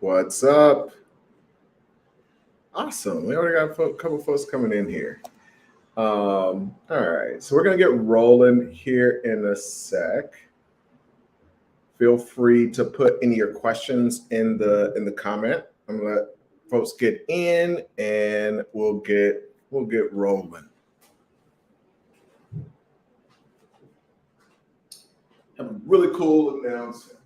What's up? Awesome. We already got a couple folks coming in here. All right, so we're gonna get rolling here in a sec. Feel free to put any of your questions in the comment. I'm gonna let folks get in, and we'll get rolling. Have a really cool announcement.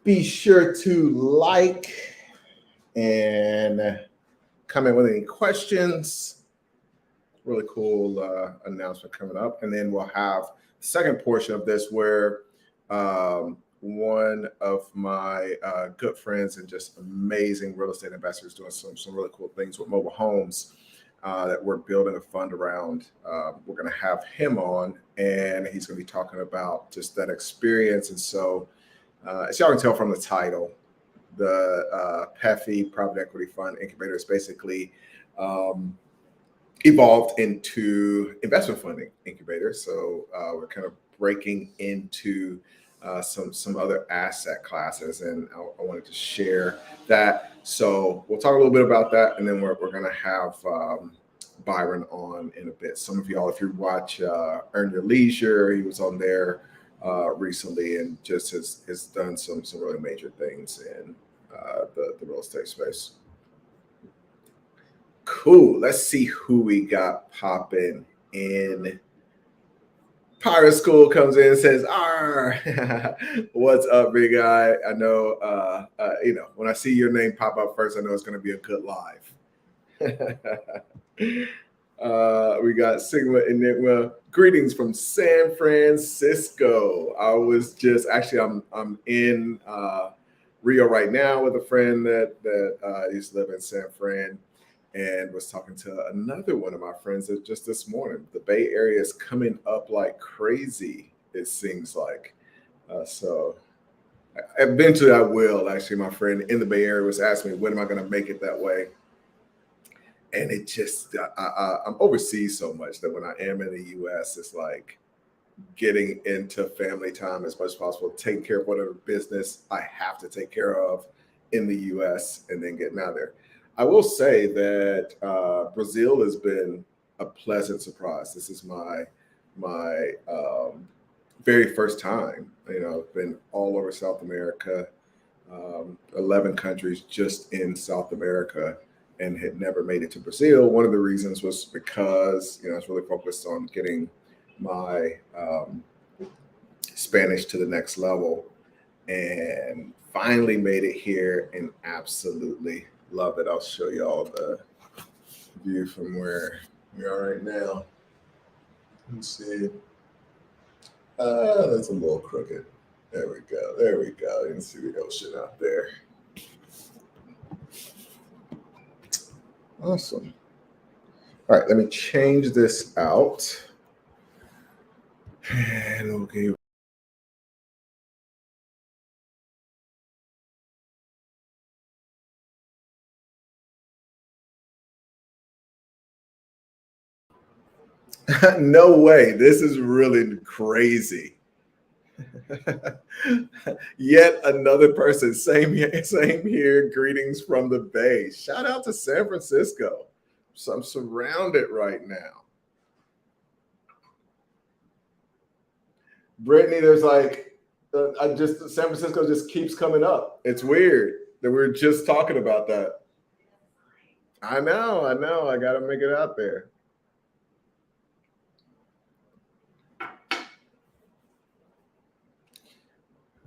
Be sure to like and comment with any questions. Really cool announcement coming up. And then we'll have the second portion of this where one of my good friends and just amazing real estate investors doing some really cool things with mobile homes that we're building a fund around. We're going to have him on, and he's going to be talking about just that experience. And so as y'all can tell from the title, the PEFI Private Equity Fund Incubator is basically evolved into investment funding incubator. So we're kind of breaking into some other asset classes, and I wanted to share that. So we'll talk a little bit about that, and then we're going to have Byron on in a bit. Some of y'all, if you watch Earn Your Leisure, he was on there recently, and just has done some really major things in the real estate space. Cool. Let's see who we got popping in. Pirate School comes in and says, what's up, big guy? I know, when I see your name pop up first, I know it's going to be a good live. We got Sigma Enigma. Greetings from San Francisco. I was just I'm in Rio right now with a friend that used to live in San Fran, and was talking to another one of my friends that just this morning. The Bay Area is coming up like crazy, it seems like. So eventually I will. Actually, my friend in the Bay Area was asking me, when am I going to make it that way? And it just, I'm overseas so much that when I am in the U.S., it's like getting into family time as much as possible, taking care of whatever business I have to take care of in the U.S. and then getting out there. I will say that Brazil has been a pleasant surprise. This is my very first time. I've been all over South America, 11 countries just in South America, and had never made it to Brazil. One of the reasons was because I was really focused on getting my Spanish to the next level, and finally made it here and absolutely love it. I'll show you all the view from where we are right now. Let's see. That's a little crooked. There we go. You can see the ocean out there. Awesome. All right, let me change this out. And we'll give no way. This is really crazy. Yet another person. Same here. Greetings from the Bay. Shout out to San Francisco. So I'm surrounded right now. Brittany, there's like, San Francisco just keeps coming up. It's weird that we're just talking about that. I know. I got to make it out there.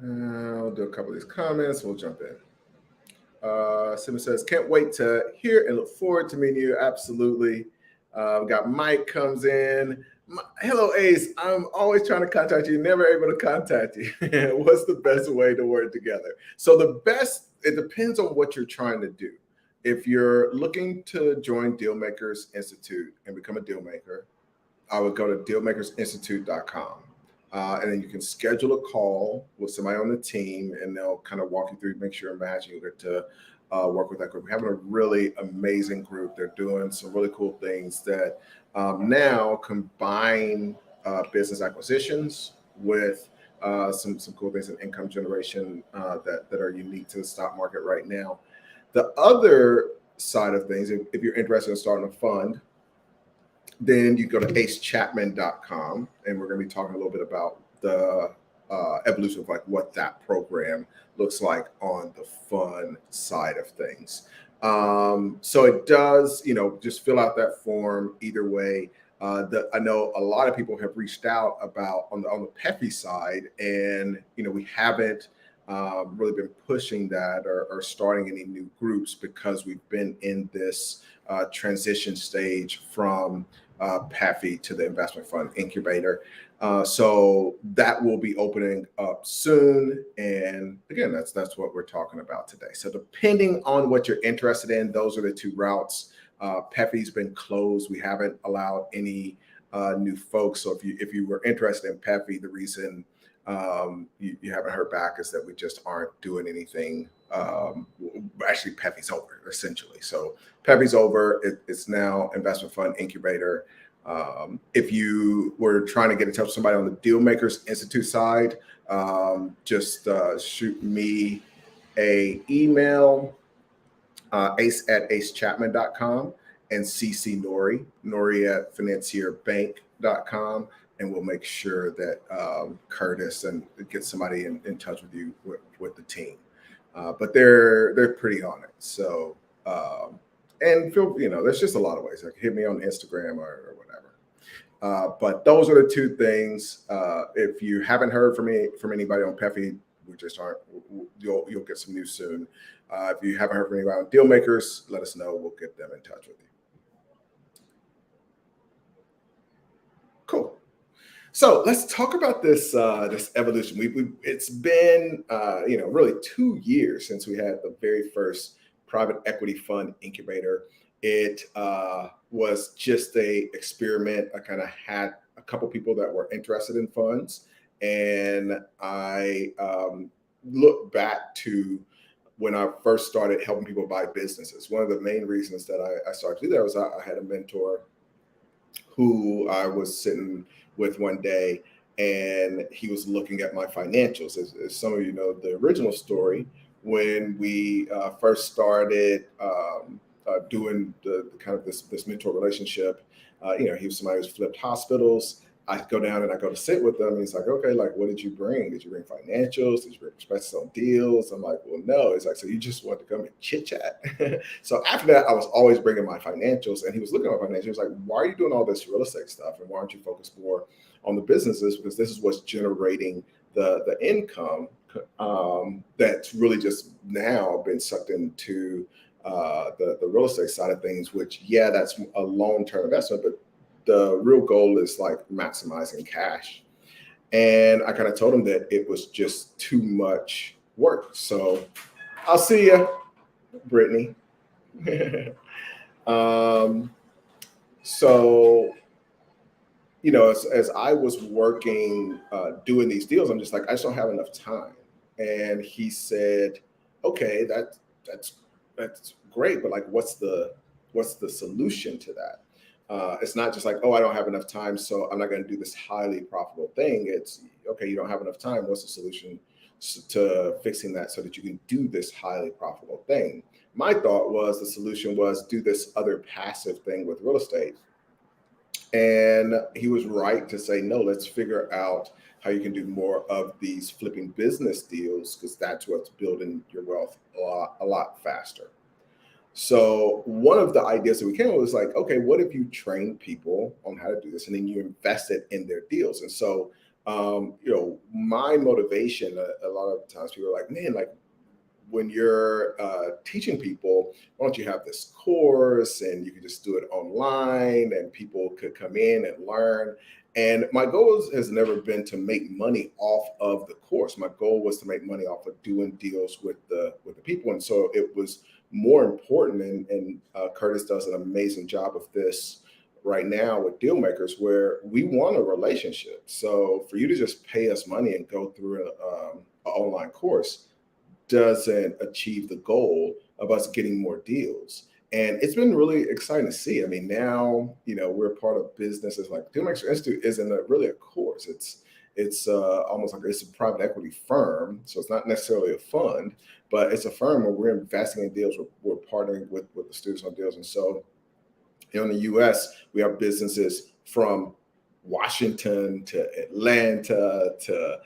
I'll do a couple of these comments. We'll jump in. Simon says, can't wait to hear and look forward to meeting you. Absolutely. We got Mike comes in. Hello, Ace. I'm always trying to contact you, never able to contact you. What's the best way to work together? So it depends on what you're trying to do. if you're looking to join Dealmakers Institute and become a deal maker, I would go to dealmakersinstitute.com. And then you can schedule a call with somebody on the team, and they'll kind of walk you through, make sure you're matching. You get to work with that group. We're having a really amazing group. They're doing some really cool things that now combine business acquisitions with some cool things in income generation that are unique to the stock market right now. The other side of things, if you're interested in starting a fund, then you go to acechapman.com, and we're going to be talking a little bit about the evolution of like what that program looks like on the fun side of things. So it does, just fill out that form either way. I know a lot of people have reached out about on the PEFI side, and we haven't really been pushing that or starting any new groups because we've been in this transition stage from PEFI to the investment fund incubator. So that will be opening up soon. And again, that's what we're talking about today. So depending on what you're interested in, those are the two routes. PEFI's been closed. We haven't allowed any new folks. So if you were interested in PEFI, the reason you haven't heard back is that we just aren't doing anything. Actually, PEFI's over essentially. So PEFI's over. It's now investment fund incubator. If you were trying to get in touch with somebody on the Dealmakers Institute side, just shoot me a email, ace@acechapman.com, and CC Nori at financierbank.com. And we'll make sure that Curtis and get somebody in touch with you with the team. But they're pretty on it. So and feel there's just a lot of ways. Like hit me on Instagram or whatever. But those are the two things. If you haven't heard from anybody on PEFI, we just aren't. You'll get some news soon. If you haven't heard from anybody on Dealmakers, let us know. We'll get them in touch with you. Cool. So let's talk about this evolution. It's been really 2 years since we had the very first private equity fund incubator. It was just a experiment. I kind of had a couple people that were interested in funds, and I look back to when I first started helping people buy businesses. One of the main reasons that I started to do that was I had a mentor who I was sitting with one day, and he was looking at my financials. As some of you know, the original story, when we first started doing the kind of this mentor relationship, he was somebody who's flipped hospitals. I go down and I go to sit with them, and he's like, okay, like, what did you bring? Did you bring financials? Did you bring perspectives on deals? I'm like, well, no. He's like, so you just want to come and chit chat? So after that, I was always bringing my financials, and he was looking at my financials. He was like, why are you doing all this real estate stuff? And why aren't you focused more on the businesses? Because this is what's generating the income that's really just now been sucked into the real estate side of things, which, yeah, that's a long-term investment, but the real goal is like maximizing cash. And I kind of told him that it was just too much work. So I'll see you, Brittany. So, as I was working, doing these deals, I'm just like, I just don't have enough time. And he said, okay, that's great, but like, what's the solution to that? It's not just like, oh, I don't have enough time, so I'm not going to do this highly profitable thing. It's okay, you don't have enough time. What's the solution to fixing that so that you can do this highly profitable thing? My thought was the solution was do this other passive thing with real estate. And he was right to say, no, let's figure out how you can do more of these flipping business deals, because that's what's building your wealth a lot faster. So one of the ideas that we came up with was like, okay, what if you train people on how to do this and then you invest it in their deals? And so, my motivation, a lot of times people are like, man, like when you're teaching people, why don't you have this course and you can just do it online and people could come in and learn. And my goal has never been to make money off of the course. My goal was to make money off of doing deals with the people. And so it was more important, and Curtis does an amazing job of this right now with deal makers, where we want a relationship. So for you to just pay us money and go through an online course doesn't achieve the goal of us getting more deals. And it's been really exciting to see. I mean, now, we're part of businesses like Dealmakers Institute isn't really a course. It's almost like it's a private equity firm. So it's not necessarily a fund, but it's a firm where we're investing in deals. We're partnering with the students on deals. And so in the US, we have businesses from Washington to Atlanta to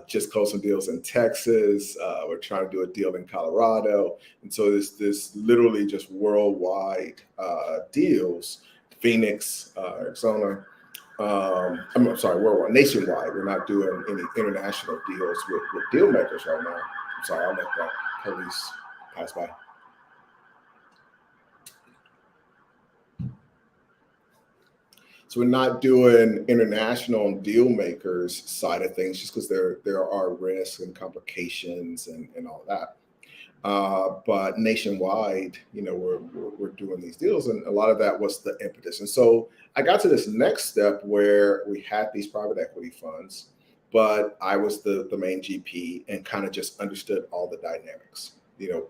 just close some deals in Texas. We're trying to do a deal in Colorado. And so this literally just worldwide deals, Phoenix, Arizona. I'm sorry, worldwide, nationwide. We're not doing any international deals with deal makers right now. I'm sorry, I'll let that police pass by. So we're not doing international deal makers side of things just because there are risks and complications and all that. But nationwide, we're doing these deals, and a lot of that was the impetus. And so I got to this next step where we had these private equity funds, but I was the main GP and kind of just understood all the dynamics.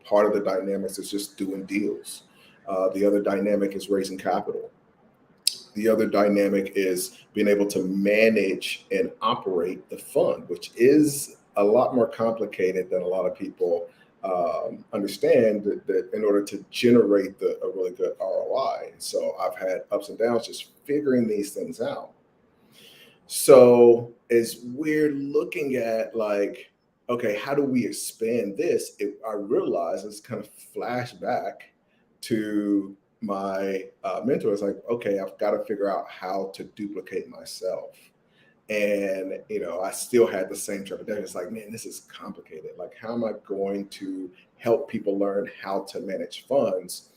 Part of the dynamics is just doing deals. The other dynamic is raising capital. The other dynamic is being able to manage and operate the fund, which is a lot more complicated than a lot of people understand, that in order to generate a really good ROI. So I've had ups and downs just figuring these things out. So as we're looking at like, okay, how do we expand this? I realize it's kind of flashback to my mentor. Is like, okay, I've got to figure out how to duplicate myself. And I still had the same trepidation. It's like, man, this is complicated. Like, how am I going to help people learn how to manage funds?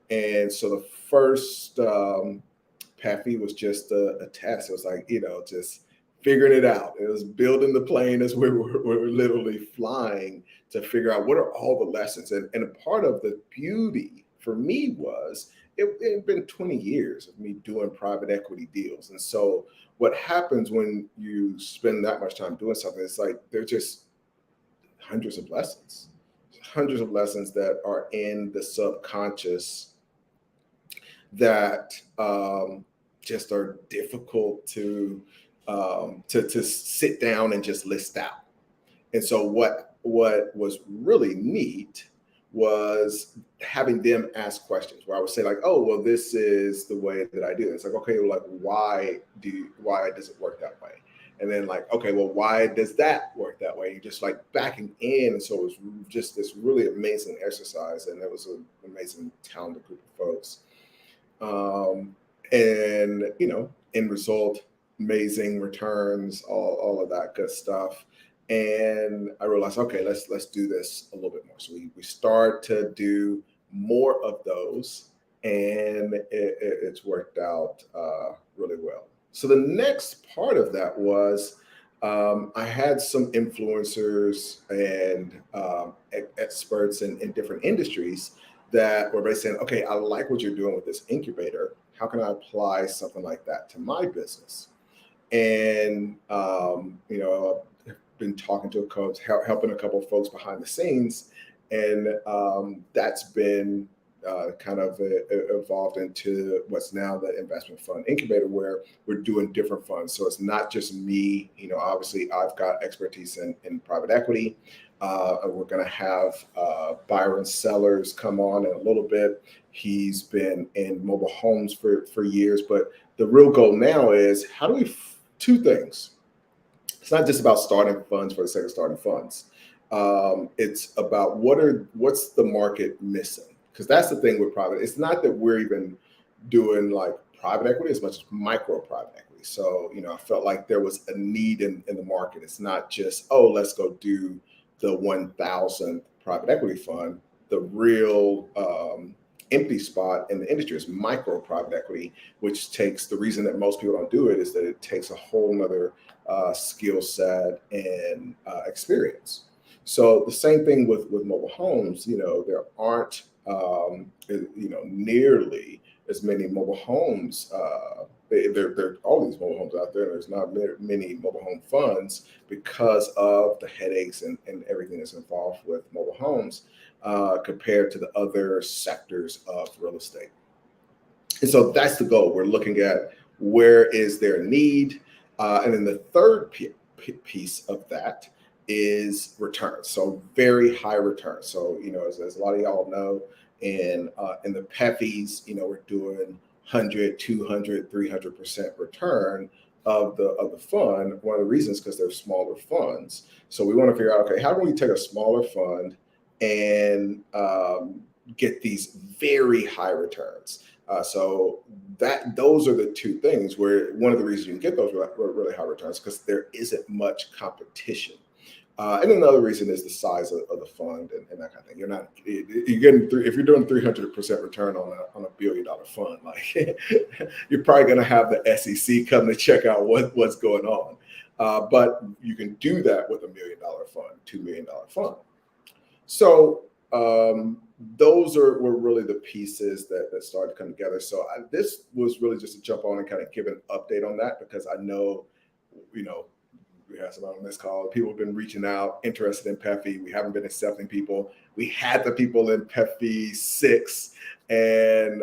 And so the first PEFI was just a test. It was like, just figuring it out. It was building the plane as we were literally flying to figure out what are all the lessons. And a part of the beauty for me was it had been 20 years of me doing private equity deals. And so what happens when you spend that much time doing something, it's like they're just hundreds of lessons that are in the subconscious that just are difficult to sit down and just list out. And so what was really neat was having them ask questions, where I would say like, oh, well, this is the way that I do it. It's like, okay, well, like, why does it work that way? And then like, okay, well, why does that work that way? And just like backing in. And so it was just this really amazing exercise. And it was an amazing, talented group of folks. And, end result, amazing returns, all of that good stuff. And I realized, okay, let's do this a little bit more. So we start to do more of those, and it's worked out really well. So the next part of that was I had some influencers and experts in different industries that were basically saying, okay, I like what you're doing with this incubator. How can I apply something like that to my business? And been talking to a coach, helping a couple of folks behind the scenes, and that's been kind of evolved into what's now the investment fund incubator, where we're doing different funds. So it's not just me. Obviously I've got expertise in private equity. We're going to have Byron Sellers come on in a little bit. He's been in mobile homes for years, but the real goal now is how do we two things. It's not just about starting funds for the sake of starting funds. It's about what's the market missing? Because that's the thing with private. It's not that we're even doing like private equity as much as micro private equity. So, I felt like there was a need in the market. It's not just, oh, let's go do the 1,000th private equity fund. The real empty spot in the industry is micro private equity, which takes, the reason that most people don't do it is that it takes a whole nother skill set and experience. So the same thing with mobile homes. There aren't nearly as many mobile homes. There are all these mobile homes out there. There's not many mobile home funds because of the headaches and everything that's involved with mobile homes compared to the other sectors of real estate. And so that's the goal. We're looking at where is there a need, and then the third piece of that is returns. So very high returns. So as a lot of y'all know, in the PEFIs, we're doing 100, 200, 300% return of the fund. One of the reasons because they're smaller funds. So we want to figure out, okay, how do we take a smaller fund and get these very high returns? So those are the two things where one of the reasons you can get those really high returns because there isn't much competition. And then the other reason is the size of the fund and that kind of thing. You're getting if you're doing 300% return on a $1 billion fund, like you're probably going to have the SEC come to check out what's going on. But you can do that with $1 million fund, $2 million fund. So those were really the pieces that started to come together. So this was really just to jump on and kind of give an update on that because I know, we have some on this call. People have been reaching out, interested in PEFI. We haven't been accepting people. We had the people in PEFI 6, and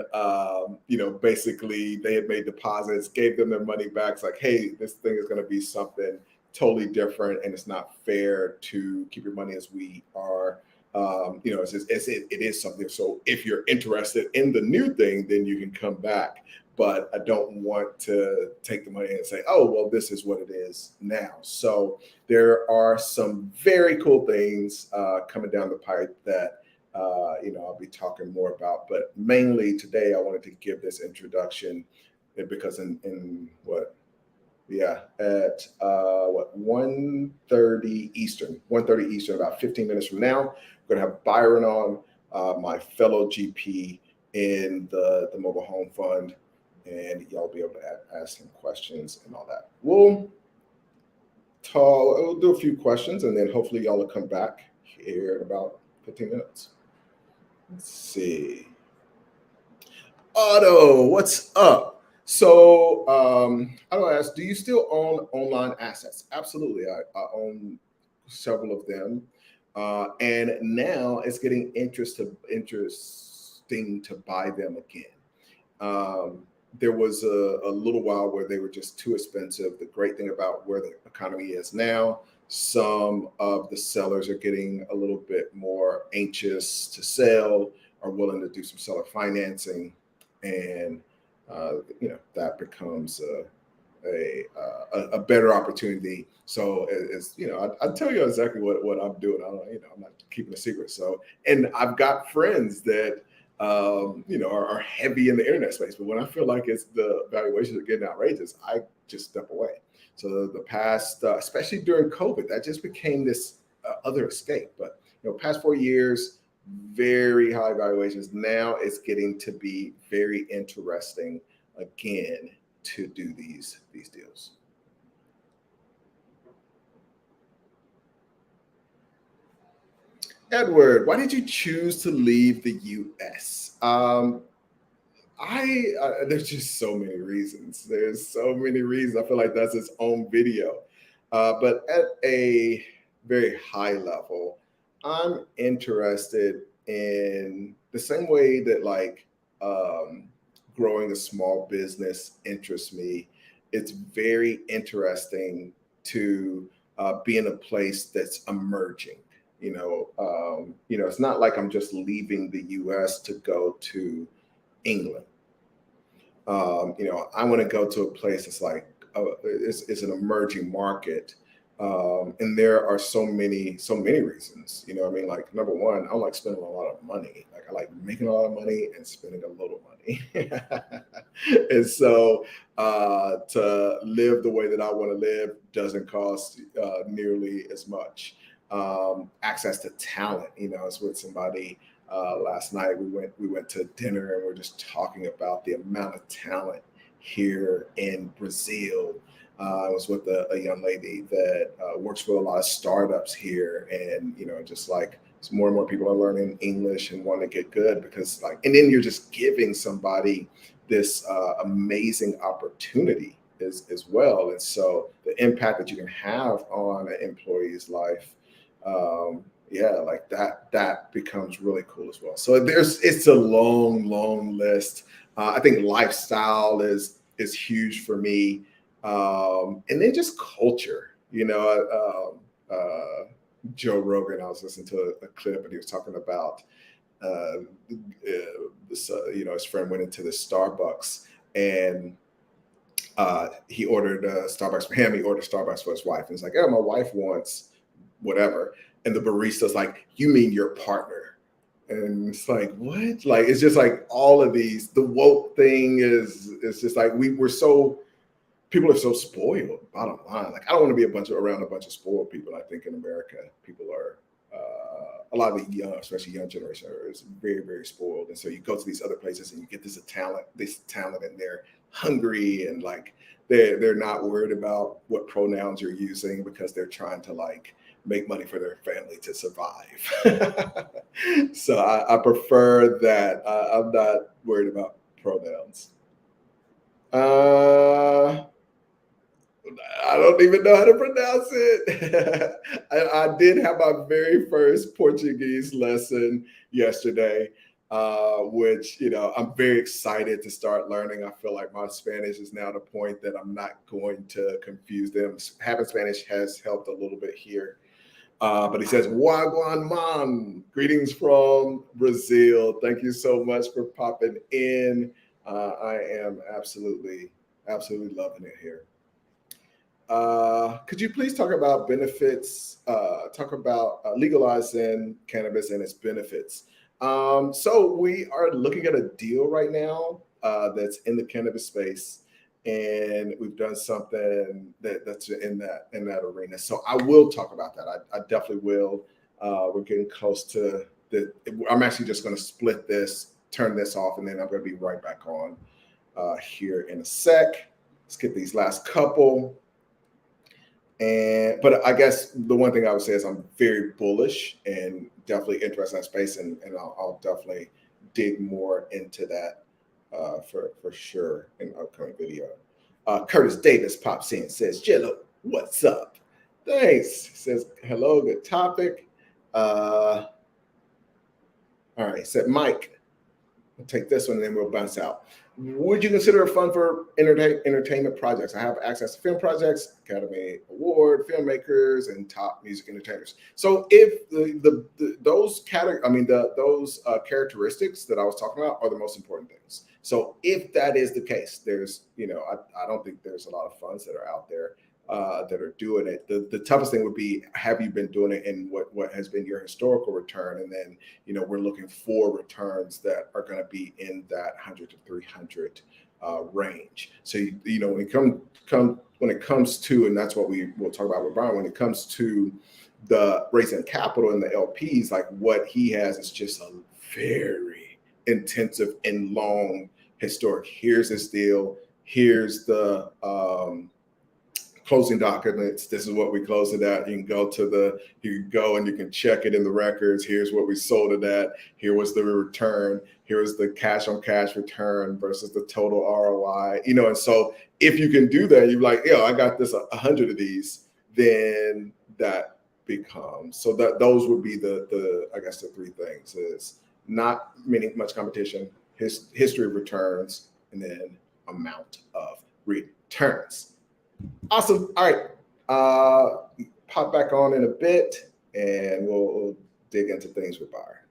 basically they had made deposits, gave them their money back. It's like, hey, this thing is going to be something totally different, and it's not fair to keep your money as we are. It is something. So if you're interested in the new thing, then you can come back. But I don't want to take the money and say, oh, well, this is what it is now. So there are some very cool things coming down the pipe that, I'll be talking more about. But mainly today, I wanted to give this introduction because at 1:30 Eastern, about 15 minutes from now, we're going to have Byron on, my fellow GP in the mobile home fund. And y'all be able to ask him questions and all that. We'll do a few questions, and then hopefully y'all will come back here in about 15 minutes. Let's see. Otto, what's up? So Otto asked, do you still own online assets? Absolutely. I own several of them. And now it's getting interesting to buy them again. There was a little while where they were just too expensive. The great thing about where the economy is now, some of the sellers are getting a little bit more anxious to sell, are willing to do some seller financing, and that becomes a better opportunity. So I tell you exactly what I'm doing. I'm not keeping a secret. So, and I've got friends that are heavy in the internet space. But when I feel like the valuations are getting outrageous, I just step away. So the past, especially during COVID, that just became this other escape. But past 4 years, very high valuations. Now it's getting to be very interesting again to do these deals. Edward, why did you choose to leave the U.S.? There's just so many reasons. There's so many reasons. I feel like that's its own video. But at a very high level, I'm interested in the same way that growing a small business interests me. It's very interesting to be in a place that's emerging. It's not like I'm just leaving the U.S. to go to England. I want to go to a place that's like it's an emerging market, and there are so many reasons. Like number one, I like spending a lot of money. Like I like making a lot of money and spending a little money, and so to live the way that I want to live doesn't cost nearly as much. Access to talent. I was with somebody last night. We went to dinner and we're just talking about the amount of talent here in Brazil. I was with a young lady that works for a lot of startups here, and just like So more and more people are learning English and want to get good because and then you're just giving somebody this amazing opportunity as well. And so the impact that you can have on an employee's life, yeah, like that becomes really cool as well. So it's a long list. I think lifestyle is huge for me, and then just culture. Joe Rogan, I was listening to a clip and he was talking about his friend went into the Starbucks and he ordered Starbucks for him. He ordered Starbucks for his wife. And he's like, "Oh, my wife wants whatever." And the barista's like, "You mean your partner?" And it's like, what? Like, it's just like all of these. The woke thing is just like we're so. People are so spoiled. Bottom line, like I don't want to be around a bunch of spoiled people. I think in America, people are a lot of the young, especially young generation, is very, very spoiled. And so you go to these other places and you get this talent, and they're hungry and like they're not worried about what pronouns you're using because they're trying to like make money for their family to survive. So I prefer that. I'm not worried about pronouns. I don't even know how to pronounce it. I did have my very first Portuguese lesson yesterday, which, I'm very excited to start learning. I feel like my Spanish is now at a point that I'm not going to confuse them. Having Spanish has helped a little bit here. But he says, Wagwan man, greetings from Brazil. Thank you so much for popping in. I am absolutely loving it here. Could you please talk about benefits, talk about legalizing cannabis and its benefits? So we are looking at a deal right now that's in the cannabis space, and we've done something that's in that arena. So I will talk about that. I definitely will. We're getting close to I'm actually just going to split this, turn this off, and then I'm going to be right back on here in a sec. Let's get these last couple. But I guess the one thing I would say is I'm very bullish and definitely interested in that space, and I'll definitely dig more into that for sure in an upcoming video. Curtis Davis pops in, says, "Jello, what's up?" Thanks. Says, "Hello, good topic." All right, said Mike. We'll take this one and then we'll bounce out. Would you consider a fund for entertainment projects? I have access to film projects, Academy Award filmmakers, and top music entertainers. So if those characteristics that I was talking about are the most important things. So if that is the case, there's I don't think there's a lot of funds that are out there that are doing it. The toughest thing would be, have you been doing it, and what has been your historical return? And then we're looking for returns that are going to be in that 100 to 300 range. So when it comes to, and that's what we will talk about with Brian, when it comes to the raising capital and the LPs, like what he has is just a very intensive and long historic. Here's this deal. Here's the closing documents. This is what we closed it at. You can go and you can check it in the records. Here's what we sold it at. Here was the return. Here was the cash on cash return versus the total ROI. And so if you can do that, you're like, I got this 100 of these, then that becomes, so that those would be the I guess the three things: is not much competition, history of returns, and then amount of returns. Awesome. All right. Pop back on in a bit and we'll dig into things with Bar.